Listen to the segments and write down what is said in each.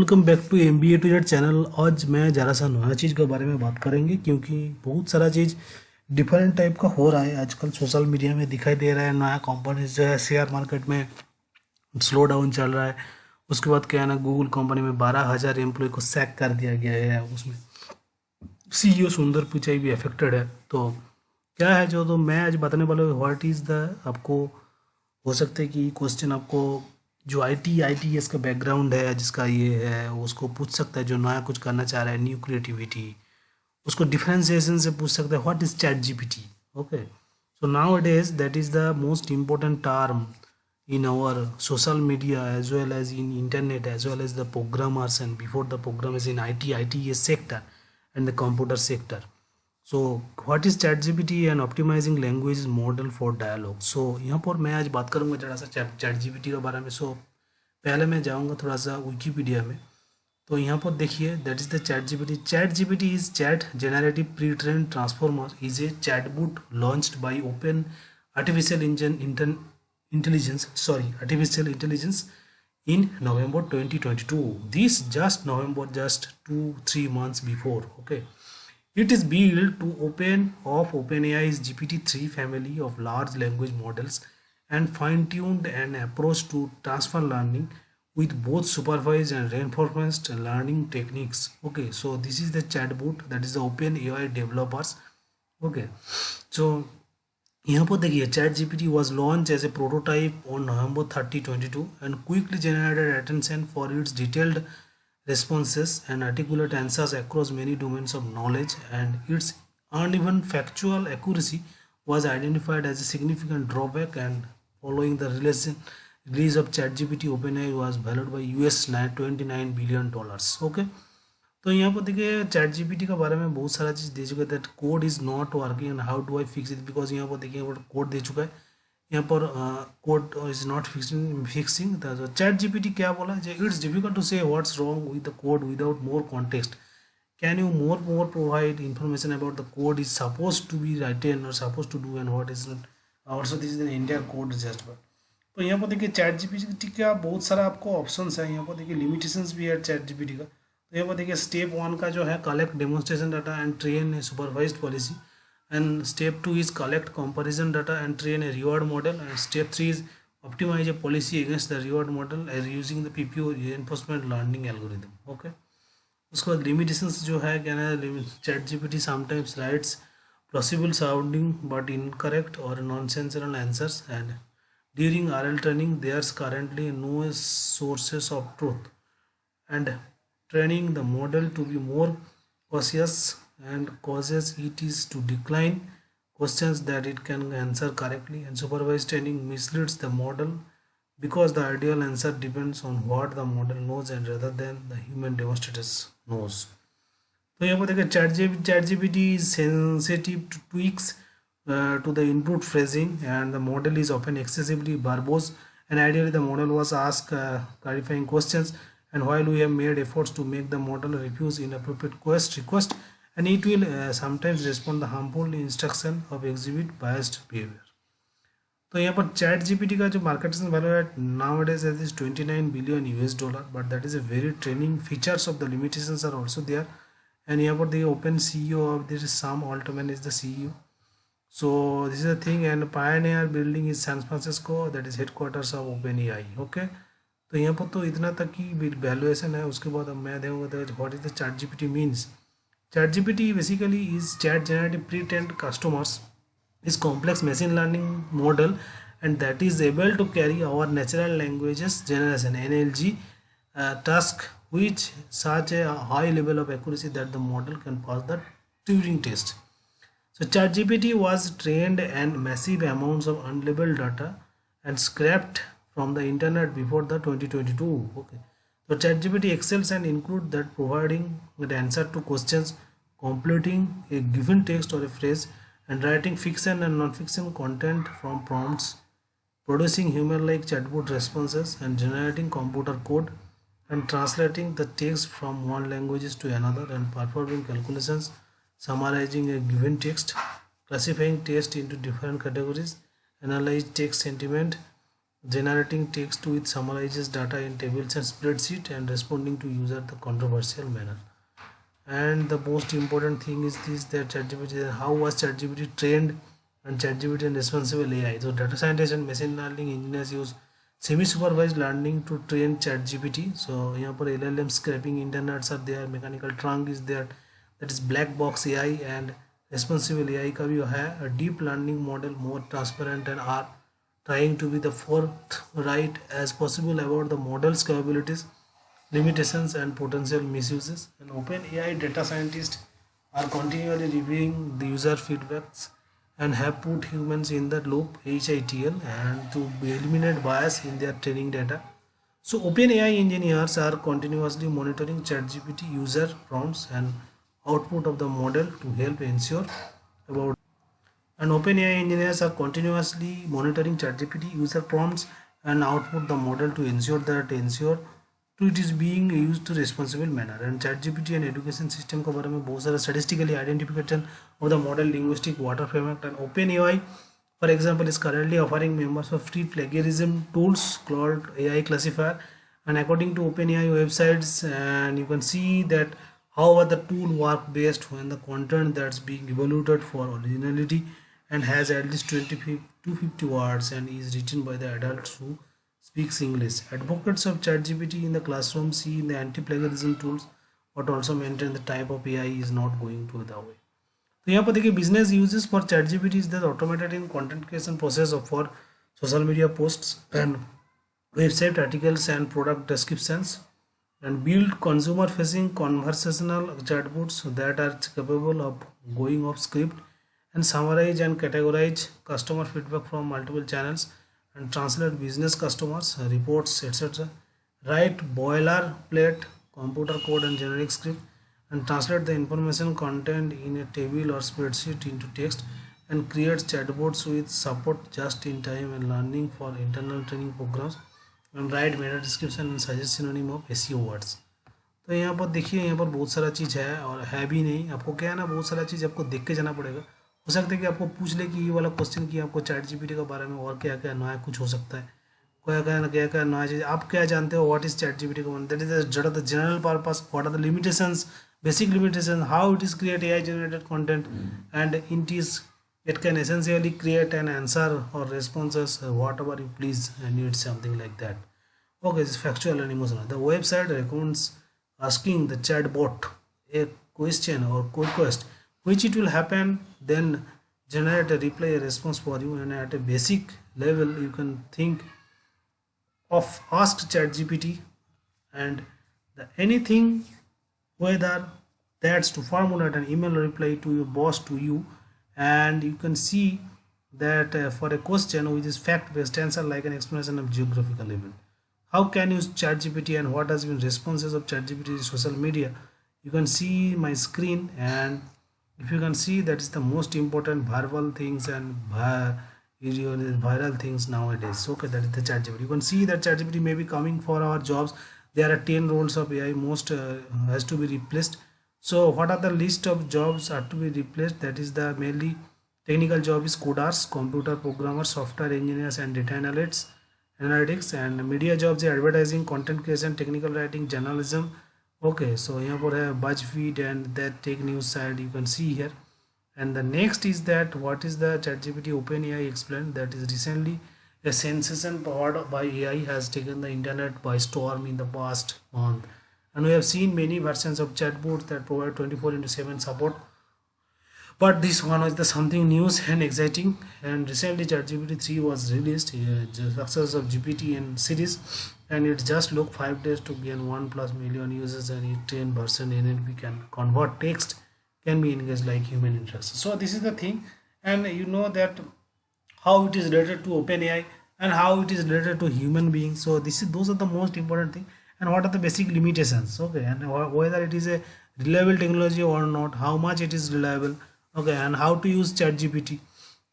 Welcome back to MBA to Z channel. आज मैं ज़रा सा नया चीज़ के बारे में बात करेंगे क्योंकि बहुत सारा चीज़ डिफरेंट टाइप का हो रहा है आजकल सोशल मीडिया में दिखाई दे रहा है। नया कंपनीज जो है शेयर मार्केट में स्लो डाउन चल रहा है। उसके बाद क्या है ना, गूगल कंपनी में 12,000 एम्प्लॉय को सैक कर दिया गया है। उसमें CEO सुंदर पिचाई भी अफेक्टेड है। तो क्या है जो तो मैं आज बताने वाला हूँ, व्हाट इज़ द आपको हो सकता है कि क्वेश्चन आपको जो ITS का बैकग्राउंड है, जिसका ये है, उसको पूछ सकता है। जो नया कुछ करना चाह रहा है, न्यू क्रिएटिविटी, उसको डिफरेंशिएशन से पूछ सकता है what is chat GPT. Okay, so now it is that is the most important term in our social media as well as in internet as well as the programmers and before the programmers in ITS sector and the computer sector. So what is ChatGPT and optimizing language model for dialogue? So यहाँ पर मैं आज बात करूँगा जरा सा ChatGPT के बारे में। सो पहले मैं जाऊँगा थोड़ा सा विकीपीडिया में। तो यहाँ पर देखिए, that is the ChatGPT is chat generative pre train transformer is a chatbot launched by open artificial artificial intelligence in November 2022. This just November, just 2-3 months before. Okay, it is built to OpenAI's GPT-3 family of large language models and fine-tuned an approach to transfer learning with both supervised and reinforcement learning techniques. Okay, so this is the chatbot, that is the OpenAI developers. Okay, so यहाँ पर देखिए, chat GPT was launch as a prototype on November 30, 2022 and quickly generated attention for its detailed responses and articulate answers across many domains of knowledge, and its uneven factual accuracy was identified as a significant drawback. And following the release of ChatGPT, OpenAI was valued by $29 billion. Okay, तो यहाँ पर देखिए chat GPT के बारे में बहुत सारा चीज़ दे चुका है। That code is not working and how do I fix it, because यहाँ पर देखिए कोड दे चुका है। यहाँ पर कोड इज नॉट फिक्सिंग। तो चैट जीपीटी क्या बोला, it's difficult to say what's wrong with the code without more context. Can you more provide information about the code is suppose to be written or suppose to do and what is not. Also this is an India code just but. तो यहाँ पर देखिए chat GPT का बहुत सारा आपको option है। यहाँ पर देखिए लिमिटेशंस भी है चैट जीपीटी का। तो यहाँ पर देखिए स्टेप 1 का जो है, collect demonstration data and train a supervised policy, and step 2 is collect comparison data and train a reward model, and step 3 is optimize a policy against the reward model using the PPO reinforcement learning algorithm. Okay, उसके बाद limitations जो है क्या है, chat GPT sometimes writes plausible sounding but incorrect और nonsensical answers, and during RL training there's currently no sources of truth, and training the model to be more cautious and causes it is to decline questions that it can answer correctly, and supervised training misleads the model because the ideal answer depends on what the model knows and rather than the human demonstrators knows. तो यहाँ पर देखिए chat GPT is sensitive to tweaks to the input phrasing, and the model is often excessively verbose, and ideally the model was asked clarifying questions. And while we have made efforts to make the model refuse inappropriate request, and it will sometimes respond the harmful instruction of exhibit biased behavior. तो यहाँ पर chat GPT का जो market value है nowadays is $29 billion, but that is a very training features of the limitations are also there. And यहाँ पर देखिए open CEO of this Sam Altman is the CEO. So this is the thing, and Pioneer building is San Francisco, that is headquarters of OpenAI. Okay, तो यहाँ पर तो इतना तक की वैल्यूएशन है। उसके बाद अब मैं देखूँगा तो what is the chat GPT means. Chat GPT basically is chat generative pre trained customers is complex machine learning model, and that is able to carry our natural languages generation NLG task which such a high level of accuracy that the model can pass the Turing test. So ChatGPT was trained on massive amounts of unlabeled data and scraped from the internet before the 2022. Okay, so ChatGPT excels and include that providing the answer to questions, completing a given text or a phrase, and writing fiction and non-fiction content from prompts, producing human-like chatbot responses, and generating computer code, and translating the text from one language to another, and performing calculations, summarizing a given text, classifying text into different categories, analyze text sentiment, generating text which summarizes data in tables and spreadsheet and responding to user the controversial manner. And the most important thing is this, that ChatGPT, how was ChatGPT trained, and ChatGPT and responsible AI. So data scientists and machine learning engineers use semi-supervised learning to train ChatGPT. So here for LLM scraping internets are there, mechanical trunk is there, that is black box AI, and responsible AI का भी है a deep learning model more transparent and are trying to be the forthright as possible about the model's capabilities, limitations and potential misuses. And OpenAI data scientists are continually reviewing the user feedbacks and have put humans in the loop HITL and to eliminate bias in their training data. So OpenAI engineers are continuously monitoring ChatGPT user prompts and output of the model to help ensure about. And OpenAI engineers are continuously monitoring ChatGPT user prompts and output the model to ensure it is being used to responsible manner. And ChatGPT and education system के बारे में बहुत सारा statistically identification of the model linguistic water framework. And OpenAI, for example, is currently offering members of free plagiarism tools called AI classifier. And according to OpenAI websites, and you can see that how the tool work best when the content that's being evaluated for originality and has at least 250 words and is written by the adults who speaks English. Advocates of ChatGPT in the classroom see in the anti-plagiarism tools but also maintain the type of AI is not going to the way. तो यहाँ पर देखिए business uses for ChatGPT is that automated in content creation process of for social media posts and website articles and product descriptions, and build consumer facing conversational chatbots that are capable of going off script and summarize and categorize customer feedback from multiple channels and translate business customers reports etc. Write boilerplate computer code and generic script and translate the information content in a table or spreadsheet into text and create chatbots with support just in time and learning for internal training programs and write meta description and suggest synonym of SEO words. तो यहाँ पर देखिए, यहाँ पर बहुत सारा चीज़ है और है भी नहीं, आपको क्या है ना, बहुत सारा चीज़ आपको देख के जाना पड़ेगा. हो सकता है कि आपको पूछ ले कि ये वाला क्वेश्चन कि आपको चैट जीपीटी के बारे में और क्या क्या नया कुछ हो सकता है, क्या क्या नया चीज़ आप क्या जानते हो, व्हाट इज चैट जीपीटी का, that is the general purpose, what are the limitations, basic limitation, how it is create AI generated content, and it can essentially create an answer or responses whatever you please and it's something like that. Okay, it's factual and emotional. The website recommends asking the chatbot a question or request which it will happen, then generate a reply, a response for you. And at a basic level you can think of ask ChatGPT and anything, whether that's to formulate an email reply to your boss to you, and you can see that for a question which is fact based answer like an explanation of geographical event, how can you use ChatGPT and what has been responses of ChatGPT in social media. You can see my screen, and if you can see, that is the most important verbal things and viral things nowadays. Okay, that is the ChatGPT. You can see that ChatGPT may be coming for our jobs. There are 10 roles of AI most has to be replaced. So what are the list of jobs are to be replaced? That is the mainly technical job is coders, computer programmers, software engineers and data analytics, and media jobs are advertising, content creation, technical writing, journalism. Okay, so here for a BuzzFeed and that tech news side you can see here. And the next is that what is the ChatGPT OpenAI explained, that is recently a sensation powered by AI has taken the internet by storm in the past month, and we have seen many versions of chatbots that provide 24/7 support, but this one is the something news and exciting. And recently ChatGPT 3 was released, the success of GPT and series, and it just took 5 days to gain 1+ million users, and it 10% NLP can convert text, can be engaged like human interaction. So this is the thing, and you know that how it is related to OpenAI and how it is related to human beings. So those are the most important thing, and what are the basic limitations. Okay, and whether it is a reliable technology or not, how much it is reliable. Okay, and how to use ChatGPT.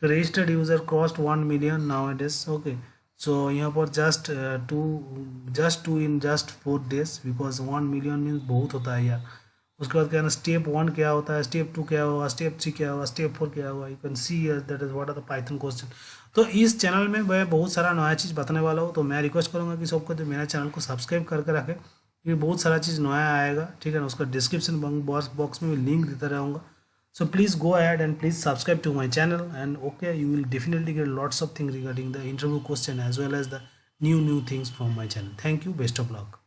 The registered user crossed 1 million nowadays. Okay, so here for just two in just 4 days, because 1 million means बहुत होता है यार. उसके बाद क्या है, step 1 क्या होता है, स्टेप 2 क्या होगा, स्टेप 3 क्या होगा, स्टेप 4 क्या होगा। You can see that is what are the Python question. तो इस चैनल में मैं बहुत सारा नया चीज़ बताने वाला हूँ, तो मैं रिक्वेस्ट करूँगा कि सबको तो मेरा चैनल को सब्सक्राइब करके रखें, क्योंकि बहुत सारा चीज़ नया आएगा, ठीक है ना। उसका डिस्क्रिप्शन बॉक्स में भी लिंक देता रहूँगा। So please go ahead and please subscribe to my channel, and okay, you will definitely get lots of things regarding the interview question as well as the new things from my channel. Thank you. Best of luck.